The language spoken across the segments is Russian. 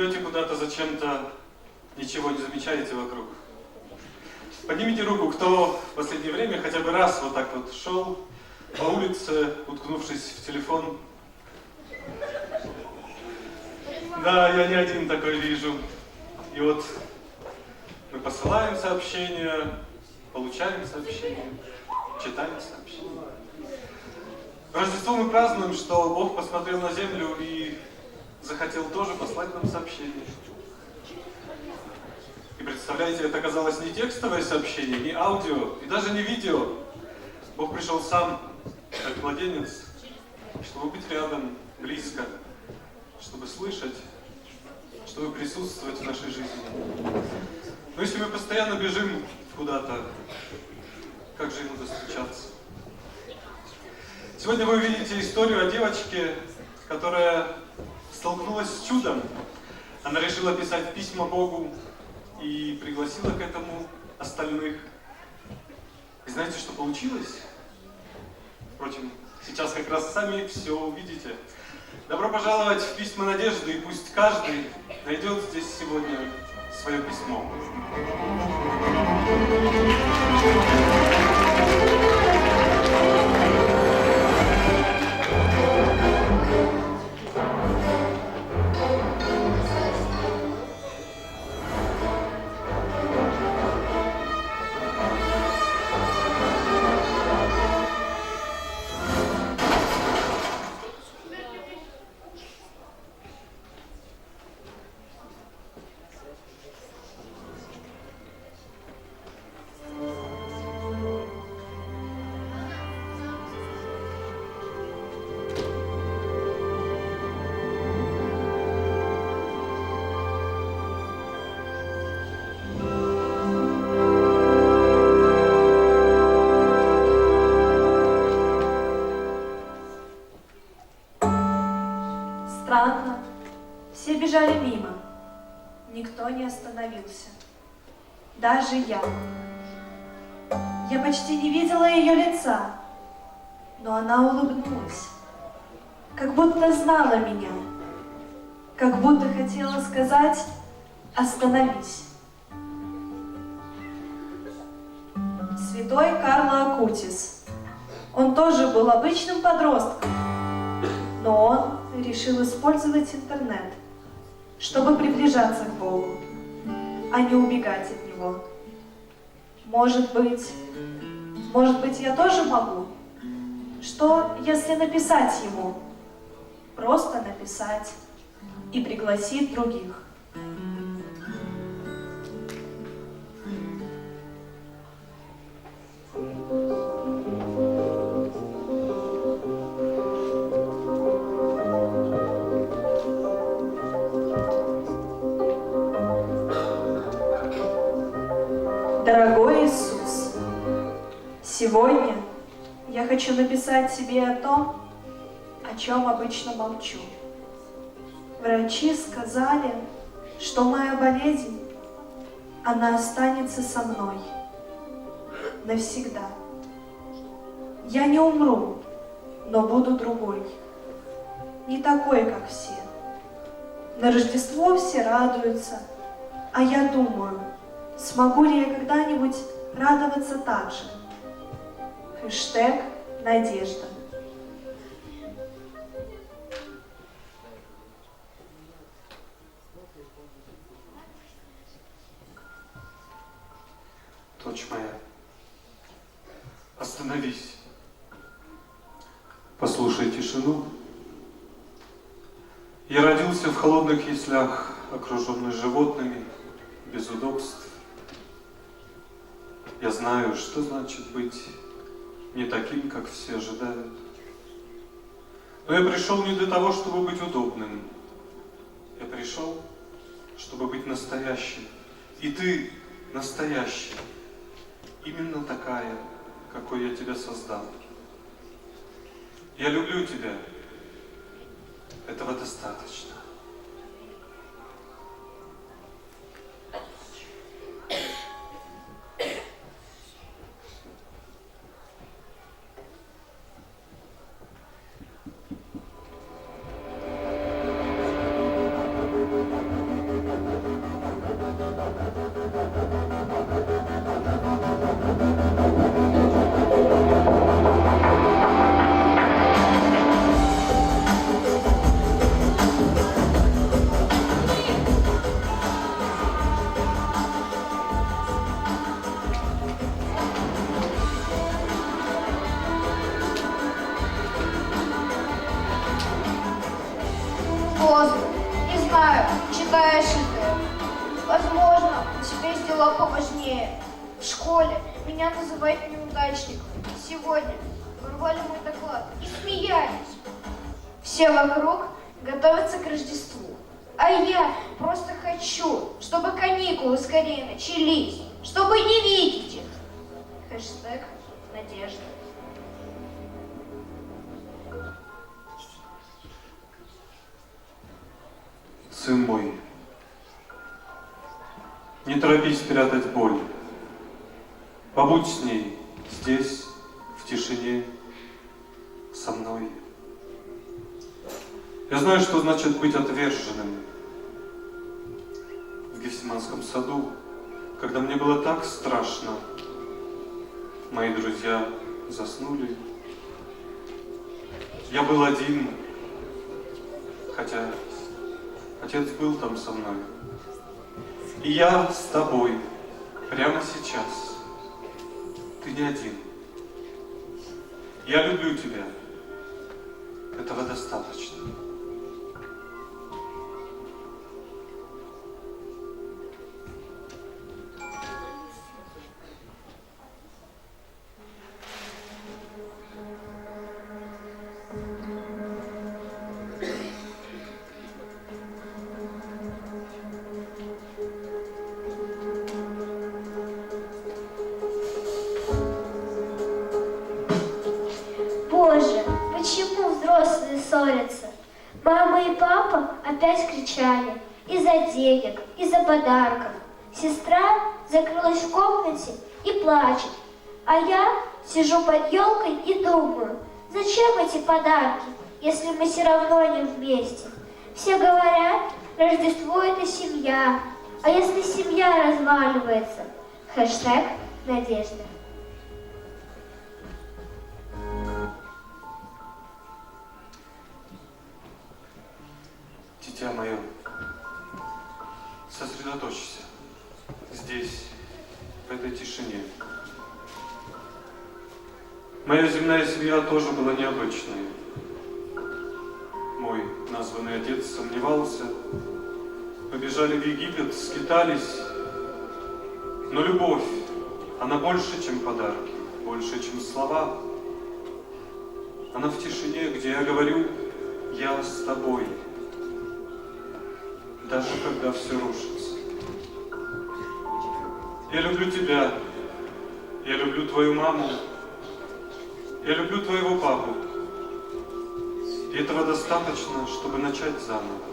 идете куда-то зачем-то, ничего не замечаете вокруг. Поднимите руку, кто в последнее время хотя бы раз вот так вот шел по улице, уткнувшись в телефон. Да, я не один такой вижу. И вот мы посылаем сообщения, получаем сообщения, читаем сообщения. Рождество мы празднуем, что Бог посмотрел на землю и захотел тоже послать нам сообщение. И представляете, это оказалось не текстовое сообщение, не аудио и даже не видео. Бог пришел сам, как младенец, чтобы быть рядом, близко, чтобы слышать, чтобы присутствовать в нашей жизни. Но если мы постоянно бежим куда-то, как же ему достучаться? Сегодня вы увидите историю о девочке, которая столкнулась с чудом. Она решила писать письма Богу и пригласила к этому остальных. И знаете, что получилось? Впрочем, сейчас как раз сами все увидите. Добро пожаловать в письма надежды, и пусть каждый найдет здесь сегодня свое письмо. Странно. Все бежали мимо. Никто не остановился. Даже я. Я почти не видела ее лица, но она улыбнулась. Как будто знала меня. Как будто хотела сказать «Остановись». Святой Карло Акутис. Он тоже был обычным подростком, но он решил использовать интернет, чтобы приближаться к Богу, а не убегать от Него. Может быть, я тоже могу? Что, если написать Ему? Просто написать и пригласить других. Дорогой Иисус, сегодня я хочу написать тебе о том, о чем обычно молчу. Врачи сказали, что моя болезнь, она останется со мной навсегда. Я не умру, но буду другой, не такой, как все. На Рождество все радуются, а я думаю, смогу ли я когда-нибудь радоваться так же? Хэштег «Надежда». Дочь моя, остановись. Послушай тишину. Я родился в холодных яслях, окруженный животными, без удобств. Я знаю, что значит быть не таким, как все ожидают. Но я пришел не для того, чтобы быть удобным. Я пришел, чтобы быть настоящим. И ты настоящий. Именно такая, какой я тебя создал. Я люблю тебя. Этого достаточно. поздно. Не знаю, читаешь ли ты. Возможно, у тебя есть дела поважнее. В школе меня называют неудачником. Сегодня вырвали мой доклад и смеялись. Все вокруг готовятся к Рождеству. А я просто хочу, чтобы каникулы скорее начались, чтобы не видеть их. Хэштег Надежда. Сын мой, не торопись прятать боль. Побудь с ней здесь, в тишине, со мной. Я знаю, что значит быть отверженным. В Гефсиманском саду, когда мне было так страшно, мои друзья заснули. Я был один, хотя Отец был там со мной. И я с тобой прямо сейчас. Ты не один. Я люблю тебя. Этого достаточно. Боже, почему взрослые ссорятся? Мама и папа опять кричали из-за денег, из-за подарков. Сестра закрылась в комнате и плачет. А я сижу под елкой и думаю, зачем эти подарки, если мы все равно не вместе? Все говорят, Рождество — это семья. А если семья разваливается? Хэштег Надежда. Дитя мое, сосредоточься здесь, в этой тишине. Моя земная семья тоже была необычной. Мой названный отец сомневался. Побежали в Египет, скитались. Но любовь, она больше, чем подарки, больше, чем слова. Она в тишине, где я говорю, я с тобой. Даже когда все рушится. Я люблю тебя. Я люблю твою маму. Я люблю твоего папу. И этого достаточно, чтобы начать заново.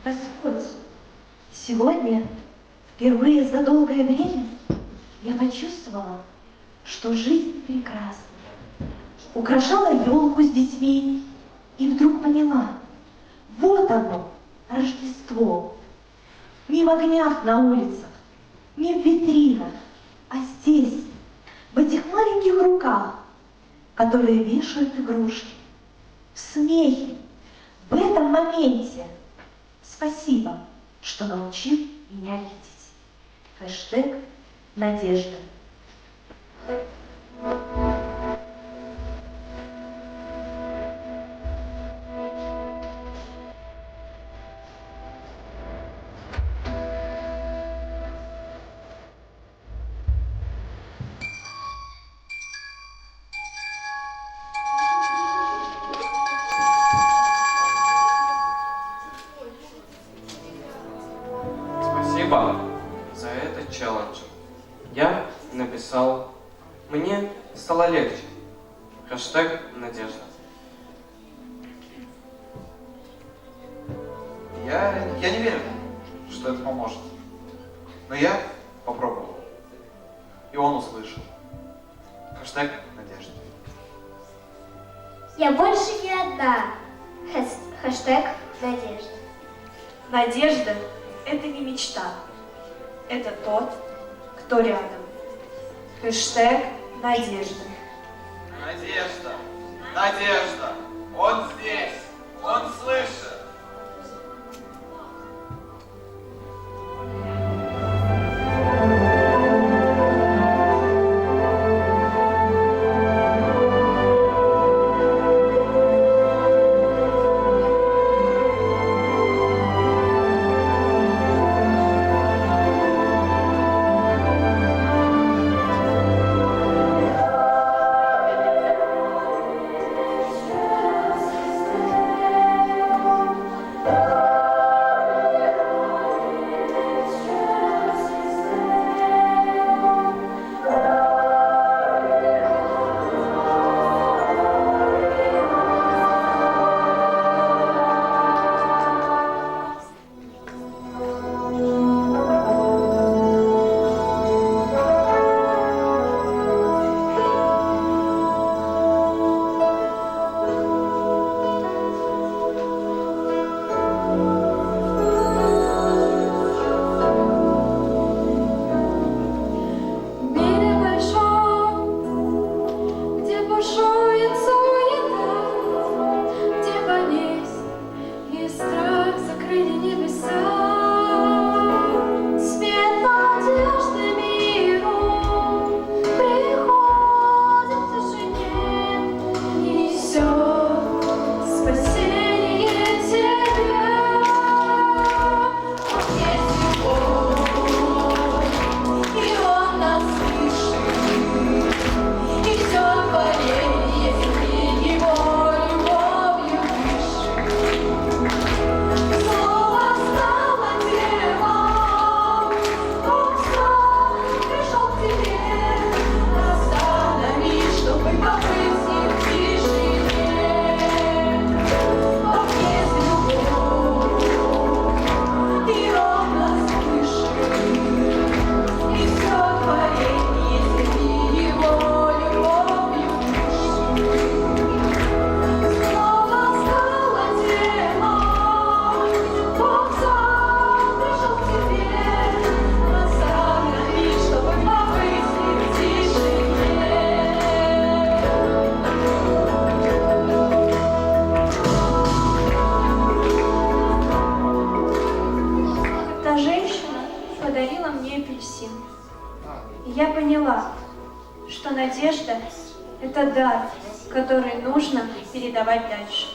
Господь, сегодня, впервые за долгое время, я почувствовала, что жизнь прекрасна. Украшала елку с детьми и вдруг поняла, вот оно, Рождество. Не в огнях на улицах, не в витринах, а здесь, в этих маленьких руках, которые вешают игрушки, в смехе, в этом моменте. Спасибо, что научил меня видеть. Хэштег Надежда. за этот челлендж. Я написал «Мне стало легче». Хэштег «Надежда». Я не верю, что это поможет. Но я попробовал. И он услышал. Хэштег «Надежда». Я больше не одна. Хэштег «Надежда». Надежда – это не мечта. Это тот, кто рядом. Хэштег «Надежда». Надежда! Надежда! Он здесь! Он слышит! И я поняла, что надежда – это дар, который нужно передавать дальше.